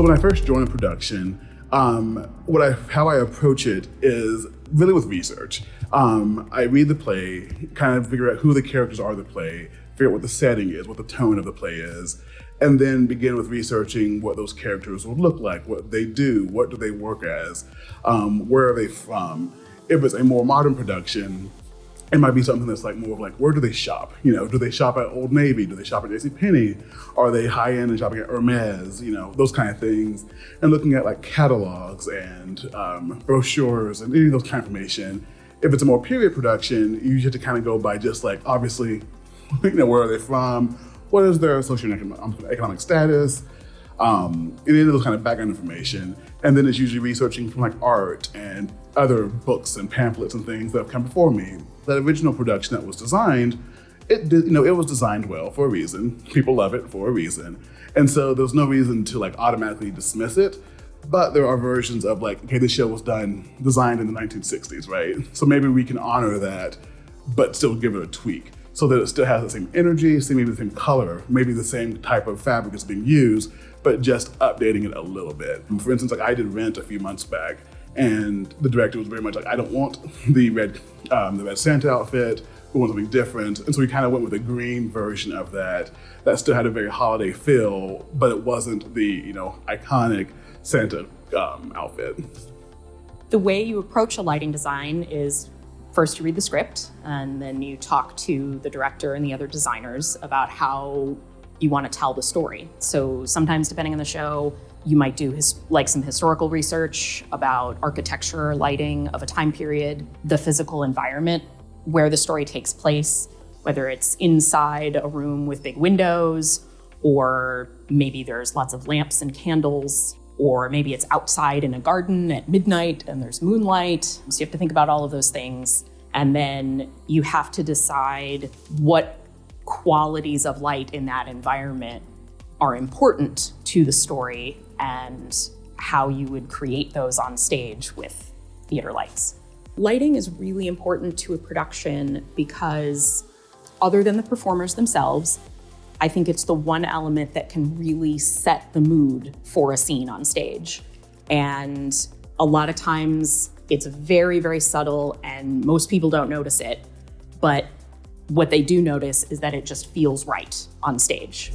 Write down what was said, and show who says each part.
Speaker 1: So when I first joined a production, how I approach it is really with research. I read the play, kind of figure out who the characters are of the play, figure out what the setting is, what the tone of the play is, and then begin with researching what those characters would look like, what they do, what do they work as, where are they from. If it's a more modern production, it might be something that's like more of like, where do they shop? Do they shop at Old Navy? Do they shop at JCPenney? Are they high-end and shopping at Hermes? Those kind of things. And looking at like catalogs and brochures and any of those kind of information. If it's a more period production, you have to kind of go by just like, obviously, where are they from? What is their socioeconomic status? Any of those kind of background information. And then it's usually researching from like art and other books and pamphlets and things that have come before me. That original production that was designed, it was designed well for a reason. People love it for a reason. And so there's no reason to like automatically dismiss it. But there are versions of like, okay, this show was designed in the 1960s, right? So maybe we can honor that, but still give it a tweak so that it still has the same energy, maybe the same color, maybe the same type of fabric is being used, but just updating it a little bit. For instance, like I did Rent a few months back, and the director was very much like, I don't want the red Santa outfit, we want something different. And so we kind of went with a green version of that still had a very holiday feel, but it wasn't the iconic Santa outfit.
Speaker 2: The way you approach a lighting design is first you read the script, and then you talk to the director and the other designers about how you want to tell the story. So sometimes, depending on the show, you might do some historical research about architecture or lighting of a time period, the physical environment where the story takes place, whether it's inside a room with big windows, or maybe there's lots of lamps and candles, or maybe it's outside in a garden at midnight and there's moonlight. So you have to think about all of those things. And then you have to decide what qualities of light in that environment are important to the story and how you would create those on stage with theater lights. Lighting is really important to a production because other than the performers themselves, I think it's the one element that can really set the mood for a scene on stage. And a lot of times it's very, very subtle and most people don't notice it. But what they do notice is that it just feels right on stage.